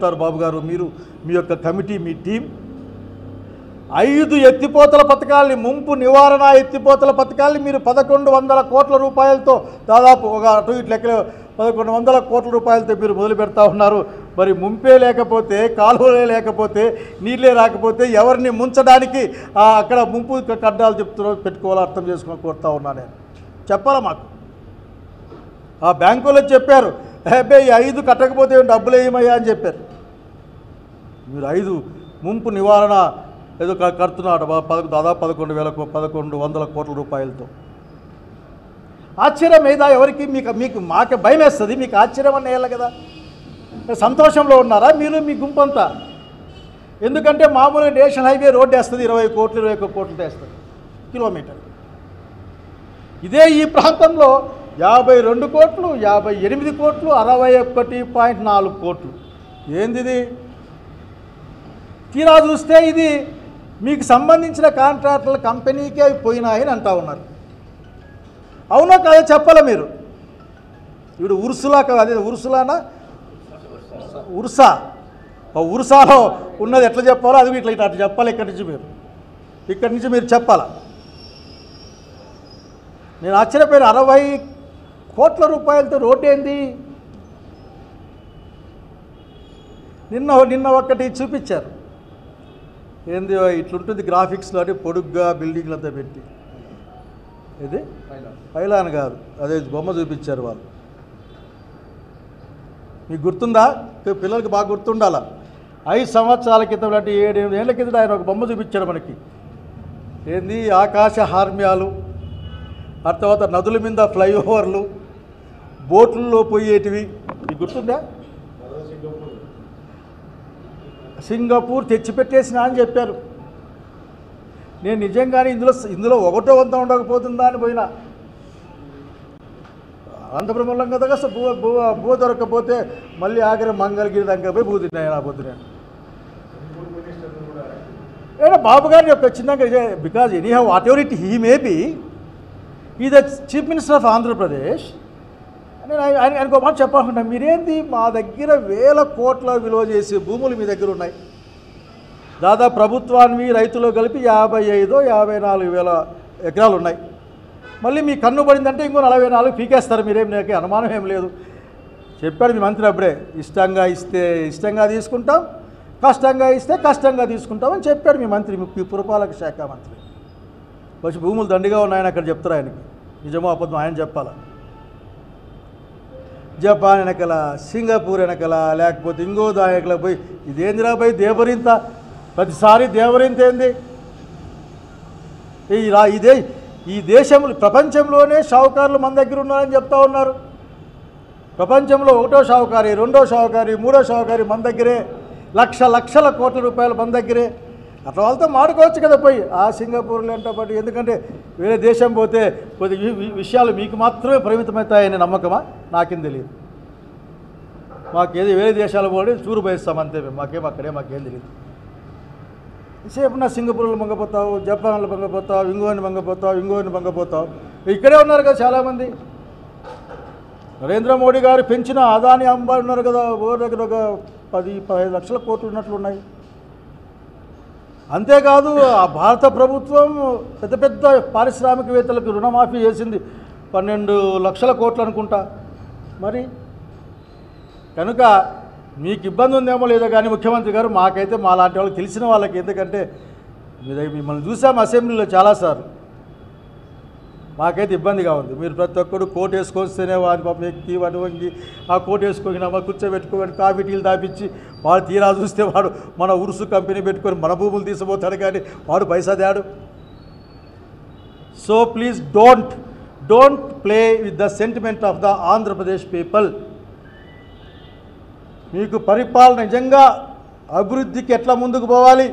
బాబు గారు, మీరు మీ యొక్క కమిటీ, మీ టీం 5 ఎత్తిపోతల పథకాలని, ముంపు నివారణ ఎత్తిపోతల పథకాలని మీరు 1100 కోట్ల రూపాయలతో, దాదాపు ఒక అటు ఇటు లెక్కలో 1100 కోట్ల రూపాయలతో మీరు మొదలు పెడతా ఉన్నారు. మరి ముంపే లేకపోతే, కాలువలే లేకపోతే, నీళ్ళే రాకపోతే ఎవరిని ముంచడానికి అక్కడ ముంపు కడ్డాలు చెప్తున్నారు, పెట్టుకోవాలో అర్థం చేసుకుని కోరుతా ఉన్నా. నేను చెప్పాలా? మాకు ఆ బ్యాంకులో చెప్పారు, అబ్బాయి 5 కట్టకపోతే డబ్బులు వేయమయ్యా అని చెప్పారు. మీరు 5 ముంపు నివారణ ఏదో కడుతున్నాడు, దాదాపు 1100 కోట్ల రూపాయలతో. ఆశ్చర్యం ఏదా ఎవరికి? మీకు మాకే భయం వేస్తుంది, మీకు ఆశ్చర్యం అన్న వేయాలి కదా. సంతోషంలో ఉన్నారా మీరు, మీ గుంపంతా? ఎందుకంటే మామూలుగా నేషనల్ హైవే రోడ్డు వేస్తుంది 20 కోట్లు 21 కోట్లతో వేస్తుంది కిలోమీటర్. ఇదే ఈ ప్రాంతంలో 52 కోట్లు, 58 కోట్లు, 61.4 కోట్లు. ఏంది? తీరా చూస్తే ఇది మీకు సంబంధించిన కాంట్రాక్టుల కంపెనీకే పోయినాయని అంటా ఉన్నారు. అవునో కాదో చెప్పాలా మీరు? ఇప్పుడు ఉర్సులా, అదే ఉర్సులానా ఉర్సా, ఉర్సాలో ఉన్నది ఎట్లా చెప్పాలో అది ఇట్లా అట్లా చెప్పాలి. ఇక్కడి నుంచి మీరు చెప్పాలా? నేను ఆశ్చర్యపోయిన 60 కోట్ల రూపాయలతో రోడ్డు ఏంది? నిన్న ఒక్కటి చూపించారు. ఏంది ఇట్లుంటుంది గ్రాఫిక్స్లో, అంటే పొడుగ్గా బిల్డింగ్లంతా పెట్టి, ఇది పైలాన్ కాదు, అదే బొమ్మ చూపించారు వాళ్ళు. మీకు గుర్తుందా? పిల్లలకి బాగా గుర్తుండాలా. 5 సంవత్సరాల క్రితం, అంటే 7-8 ఏళ్ళ కింద ఆయన ఒక బొమ్మ చూపించాడు మనకి. ఏంది? ఆకాశ హార్మ్యాలు, ఆ తర్వాత నదుల మీద ఫ్లైఓవర్లు, బోట్లలో పోయేటివి. మీకు గుర్తుందా? సింగపూర్ తెచ్చిపెట్టేసినా అని చెప్పారు. నేను నిజంగానే ఇందులో ఒకటో వంత ఉండకపోతుందా అని పోయినా. అనంతపురం కదా భూ దొరకకపోతే మళ్ళీ ఆఖరి మంగళగిరి దగ్గర పోయి భూ తిన్నాయి నా పొద్దునే. ఏడా బాబు గారిని యొక్క చిన్నగా, because any have whatever it he may be, ఈ the chief minister of Andhra Pradesh. నేను ఆయనకు మాట చెప్పకుండా, మీరేంది మా దగ్గర 1000 కోట్ల విలువ చేసే భూములు మీ దగ్గర ఉన్నాయి. దాదాపు ప్రభుత్వాన్ని రైతులు కలిపి 55-54 వేల ఎకరాలు ఉన్నాయి. మళ్ళీ మీ కన్ను పడిందంటే ఇంకో 44 పీకేస్తారు. మీరేం నాకు అనుమానం ఏం లేదు. చెప్పాడు మీ మంత్రి అప్పుడే, ఇష్టంగా ఇస్తే ఇష్టంగా తీసుకుంటాం, కష్టంగా ఇస్తే కష్టంగా తీసుకుంటామని చెప్పాడు మీ మంత్రి, మీ పురపాలక శాఖ మంత్రి. వచ్చి భూములు దండిగా ఉన్నాయని అక్కడ చెప్తారు. ఆయనకి నిజమో అబద్ధం ఆయన చెప్పాలా. జపాన్ వెనకల, సింగపూర్ వెనకల, లేకపోతే ఇంకో దాయకల పోయి ఇదేందిరా పోయి దేవరింత, ప్రతిసారి దేవరింత ఏంది? ఈ దేశంలో, ప్రపంచంలోనే షావుకారులు మన దగ్గర ఉన్నారని చెప్తా ఉన్నారు. ప్రపంచంలో 1వ షావుకారి, 2వ షావుకారి, 3వ షావుకారి మన దగ్గరే, లక్షల కోట్ల రూపాయలు మన దగ్గరే. అట్లా వాళ్ళతో మాడుకోవచ్చు కదా పోయి ఆ సింగపూర్లో ఎంటపాటు. ఎందుకంటే వేరే దేశం పోతే కొద్ది విషయాలు మీకు మాత్రమే పరిమితమవుతాయనే నమ్మకమా? నాకేం తెలియదు. మాకేది వేరే దేశాలు పోయి చూరు పోయిస్తాం అంతే. మాకేం తెలియదు. సేపు నా సింగపూర్లో మంగపోతావు, జపాన్లో మంగపోతావు, ఇంగోని మంగపోతావు. ఇక్కడే ఉన్నారు కదా చాలామంది. నరేంద్ర మోడీ గారు పెంచిన అదాని అంబానీ ఉన్నారు కదా, ఓరి దగ్గర ఒక 10-15 లక్షల కోట్లు ఉన్నట్లు ఉన్నాయి. అంతేకాదు ఆ భారత ప్రభుత్వం పెద్ద పారిశ్రామికవేత్తలకు రుణమాఫీ చేసింది 12 లక్షల కోట్లు అనుకుంటా. మరి కనుక మీకు ఇబ్బంది ఉందేమో లేదో కానీ ముఖ్యమంత్రి గారు, మాకైతే మా లాంటి వాళ్ళకి తెలిసిన వాళ్ళకి, ఎందుకంటే మిమ్మల్ని చూసాము అసెంబ్లీలో చాలాసార్లు, మాకైతే ఇబ్బందిగా ఉంది. మీరు ప్రతి ఒక్కరు కోట్ వేసుకొస్తేనే వారి పాపం ఎక్కి వాడి వంగి ఆ కోట్ వేసుకొని కూర్చోబెట్టుకోని కాఫీ టీలు తాపించి, వాడు తీరా చూస్తే వాడు మన ఉరుసు కంపెనీ పెట్టుకొని మన భూములు తీసుకుపోతాడు, కానీ వాడు పైసా తేడు. So please don't play with the sentiment of the Andhra Pradesh people. మీకు పరిపాలన నిజంగా అభివృద్ధికి ఎట్లా ముందుకు పోవాలి,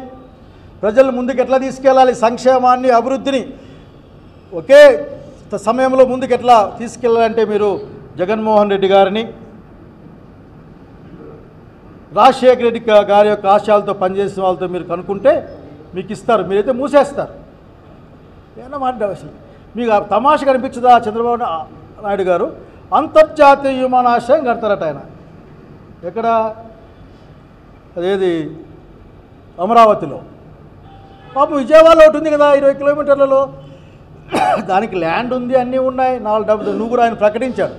ప్రజలు ముందుకు ఎట్లా తీసుకెళ్ళాలి, సంక్షేమాన్ని అభివృద్ధిని ఒకే సమయంలో ముందుకు ఎట్లా తీసుకెళ్ళాలంటే మీరు జగన్మోహన్ రెడ్డి గారిని, రాజశేఖర రెడ్డి గారి యొక్క ఆశయాలతో పనిచేసిన వాళ్ళతో మీరు కనుక్కుంటే మీకు ఇస్తారు. మీరైతే మూసేస్తారు. ఏమన్నా మాట అసలు మీకు తమాష కనిపించదా? చంద్రబాబు నాయుడు గారు అంతర్జాతీయ విమానాశ్రయం కడతారట ఆయన. ఎక్కడ అదేది అమరావతిలో. పాపం విజయవాడలో ఒకటి ఉంది కదా 20 కిలోమీటర్లలో, దానికి ల్యాండ్ ఉంది, అన్నీ ఉన్నాయి. 4 డబ్బులు నువ్వు కూడా ఆయన ప్రకటించాడు.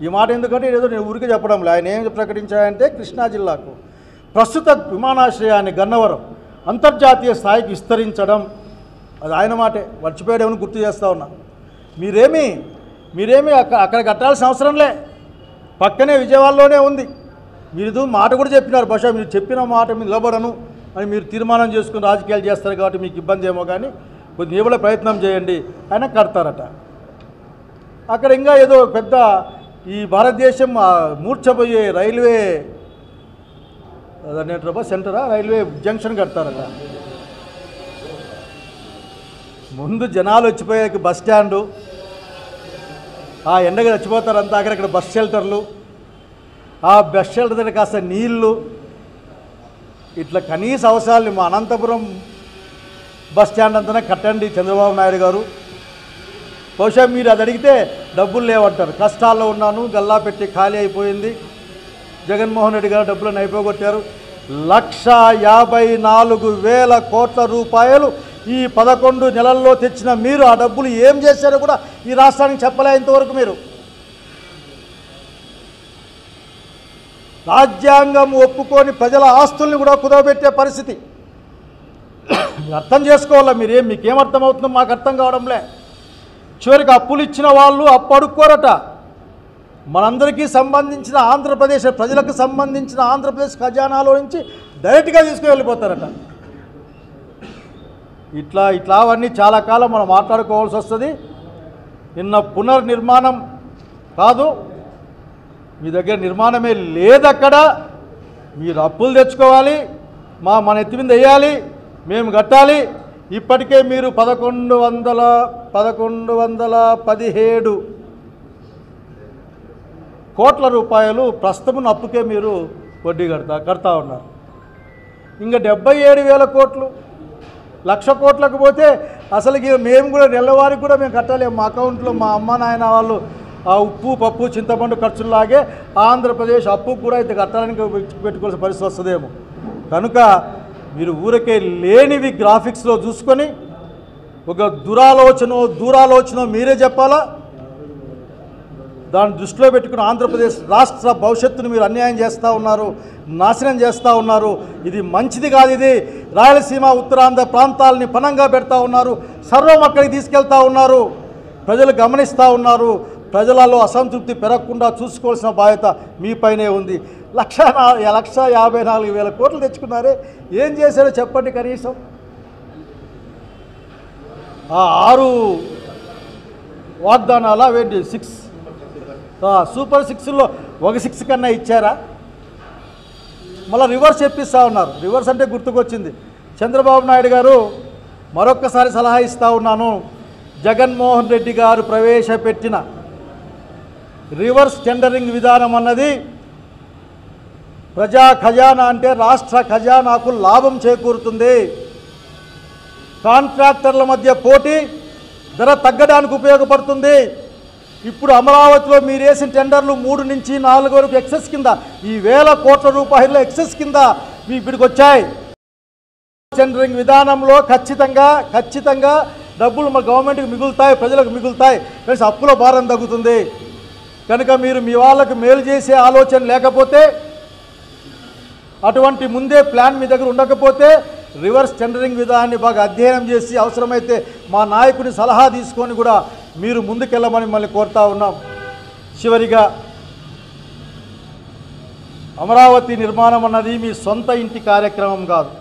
ఈ మాట ఎందుకంటే ఏదో నేను ఊరికే చెప్పడంలే. ఆయన ఏం ప్రకటించాడంటే కృష్ణా జిల్లాకు ప్రస్తుత విమానాశ్రయాన్ని గన్నవరం అంతర్జాతీయ స్థాయికి విస్తరించడం, అది ఆయన మాటే. మర్చిపోయాడేమని గుర్తు చేస్తూ ఉన్నా. మీరేమి అక్కడ కట్టాల్సిన అవసరంలే, పక్కనే విజయవాడలోనే ఉంది. మీరు మాట కూడా చెప్పినారు, బహుశా మీరు చెప్పిన మాట మీద నిలబడను అని మీరు తీర్మానం చేసుకుని రాజకీయాలు చేస్తారు కాబట్టి మీకు ఇబ్బంది ఏమో, కానీ కొద్దిగా ఏమైనా ప్రయత్నం చేయండి, ఆయన కడతారట. అక్కడ ఇంకా ఏదో పెద్ద ఈ భారతదేశం మూర్ఛపోయే రైల్వే అదేంటారా సెంటరా రైల్వే జంక్షన్ కడతారట. ముందు జనాలు వచ్చిపోయాక బస్ స్టాండు, ఆ ఎండగా చచ్చిపోతారంతా, అక్కడక్కడ బస్ షెల్టర్లు, ఆ బస్ షెల్టర్ దగ్గర కాస్త నీళ్లు, ఇట్లా కనీస అవసరాలు మా అనంతపురం బస్ స్టాండ్ అంతా కట్టండి చంద్రబాబు నాయుడు గారు. బహుశా మీరు అది అడిగితే డబ్బులు లేవంటారు. కష్టాల్లో ఉన్నాను, గల్లా పెట్టి ఖాళీ అయిపోయింది. జగన్మోహన్ రెడ్డి గారు డబ్బులను అయిపోగొట్టారు. 1,54,000 కోట్ల రూపాయలు ఈ 11 నెలల్లో తెచ్చిన మీరు ఆ డబ్బులు ఏం చేశారో కూడా ఈ రాష్ట్రానికి చెప్పలే ఇంతవరకు. మీరు రాజ్యాంగం ఒప్పుకొని ప్రజల ఆస్తుల్ని కూడా కుదవబెట్టే పరిస్థితి. అర్థం చేసుకోవాలా మీకేం అర్థమవుతుందో మాకు అర్థం కావడంలే. చివరికి అప్పులు ఇచ్చిన వాళ్ళు అప్పు అడుక్కోరట. మనందరికీ సంబంధించిన ఆంధ్రప్రదేశ్ ప్రజలకు సంబంధించిన ఆంధ్రప్రదేశ్ ఖజానాలో నుంచి డైరెక్ట్గా తీసుకుని వెళ్ళిపోతారట. ఇట్లా అవన్నీ చాలా కాలం మనం మాట్లాడుకోవాల్సి వస్తుంది. నిన్న పునర్నిర్మాణం కాదు, మీ దగ్గర నిర్మాణమే లేదక్కడ. మీరు అప్పులు తెచ్చుకోవాలి, మన ఎత్తి మీద వేయాలి, మేము కట్టాలి. ఇప్పటికే మీరు 1117 కోట్ల రూపాయలు ప్రస్తుతం అప్పుకే మీరు వడ్డీ కడతా ఉన్నారు. ఇంకా 77,000 కోట్లు, 1,00,000 కోట్లకు పోతే అసలుకి మేము కూడా నెలవారికి కూడా మేము కట్టలేము. మా అకౌంట్లో మా అమ్మ నాయన వాళ్ళు ఆ ఉప్పు పప్పు చింతపండు ఖర్చులాగే ఆంధ్రప్రదేశ్ అప్పు కూడా అయితే కట్టాలని పెట్టుకోవాల్సిన పరిస్థితి వస్తుందేమో. కనుక మీరు ఊరికే లేనివి గ్రాఫిక్స్లో చూసుకొని ఒక దూరాలోచన మీరే చెప్పాలా. దాన్ని దృష్టిలో పెట్టుకుని ఆంధ్రప్రదేశ్ రాష్ట్ర భవిష్యత్తును మీరు అన్యాయం చేస్తూ ఉన్నారు, నాశనం చేస్తూ ఉన్నారు. ఇది మంచిది కాదు. ఇది రాయలసీమ ఉత్తరాంధ్ర ప్రాంతాలని పనంగా పెడతా ఉన్నారు, సర్వం అక్కడికి తీసుకెళ్తా ఉన్నారు. ప్రజలు గమనిస్తూ ఉన్నారు. ప్రజలలో అసంతృప్తి పెరగకుండా చూసుకోవాల్సిన బాధ్యత మీపైనే ఉంది. 1,54,000 కోట్లు తెచ్చుకున్నారే, ఏం చేశారో చెప్పండి. కనీసం ఆ 6 వాగ్దానాల 6 సూపర్ 6లో ఒక 6 కన్నా ఇచ్చారా? మళ్ళీ రివర్స్ చెప్పిస్తూ ఉన్నారు. రివర్స్ అంటే గుర్తుకొచ్చింది, చంద్రబాబు నాయుడు గారు మరొక్కసారి సలహా ఇస్తూ ఉన్నాను. జగన్మోహన్ రెడ్డి గారు ప్రవేశపెట్టిన రివర్స్ టెండరింగ్ విధానం అన్నది ప్రజా ఖజానా అంటే రాష్ట్ర ఖజానాకు లాభం చేకూరుతుంది. కాంట్రాక్టర్ల మధ్య పోటీ, ధర తగ్గడానికి ఉపయోగపడుతుంది. ఇప్పుడు అమరావతిలో మీరు వేసిన టెండర్లు 3 నుంచి 4 వరకు ఎక్సెస్ కింద, ఈ 1,000 కోట్ల రూపాయల ఎక్సెస్ కింద మీ ఇప్పటికి వచ్చాయి. టెండరింగ్ విధానంలో ఖచ్చితంగా డబ్బులు మన గవర్నమెంట్కి మిగులుతాయి, ప్రజలకు మిగులుతాయి, ప్లస్ అప్పుల భారం తగ్గుతుంది. కనుక మీరు మీ వాళ్ళకు మేలు చేసే ఆలోచన లేకపోతే, అటువంటి ముందే ప్లాన్ మీ దగ్గర ఉండకపోతే రివర్స్ టెండరింగ్ విధానాన్ని బాగా అధ్యయనం చేసి అవసరమైతే మా నాయకుని సలహా తీసుకొని కూడా మీరు ముందుకెళ్ళమని మిమ్మల్ని కోరుతా ఉన్నాం. చివరిగా అమరావతి నిర్మాణం అన్నది మీ సొంత ఇంటి కార్యక్రమం కాదు.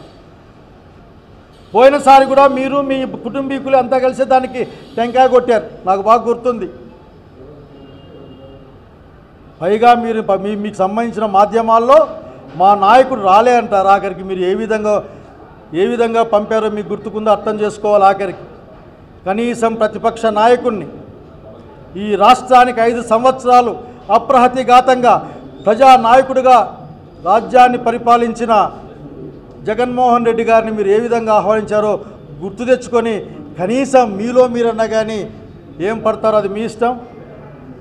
పోయినసారి కూడా మీరు మీ కుటుంబీకులు అంతా కలిసి దానికి టెంకాయ కొట్టారు, నాకు బాగా గుర్తుంది. పైగా మీకు సంబంధించిన మాధ్యమాల్లో మా నాయకుడు రాలే అంటారు. ఆఖరికి మీరు ఏ విధంగా పంపారో మీకు గుర్తుకుందో అర్థం చేసుకోవాలి. ఆఖరికి కనీసం ప్రతిపక్ష నాయకుడిని, ఈ రాష్ట్రానికి 5 సంవత్సరాలు అప్రహతిఘాతంగా ప్రజానాయకుడిగా రాజ్యాన్ని పరిపాలించిన జగన్మోహన్ రెడ్డి గారిని మీరు ఏ విధంగా ఆహ్వానించారో గుర్తు తెచ్చుకొని కనీసం మీలో మీరన్నా కానీ ఏం పడతారో అది మీ ఇష్టం.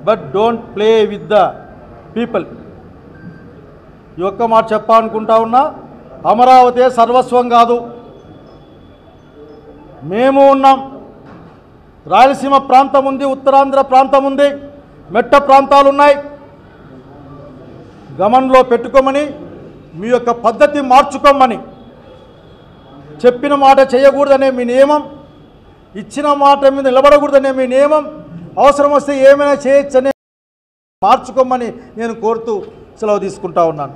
But don't play with the people. ఈ ఒక్క మాట చెప్పాలనుకుంటా ఉన్నా. అమరావతి సర్వస్వం కాదు, మేము ఉన్నాం. రాయలసీమ ప్రాంతం ఉంది, ఉత్తరాంధ్ర ప్రాంతం ఉంది, మెట్ట ప్రాంతాలు ఉన్నాయి. గమనంలో పెట్టుకోమని, మీ యొక్క పద్ధతి మార్చుకోమని, చెప్పిన మాట చేయకూడదనే మీ నియమం, ఇచ్చిన మాట మీద నిలబడకూడదనే మీ నియమం, అవసరం వస్తే ఏమైనా చేయొచ్చనే మార్చుకోమని నేను కోరుతూ సెలవు తీసుకుంటా ఉన్నాను.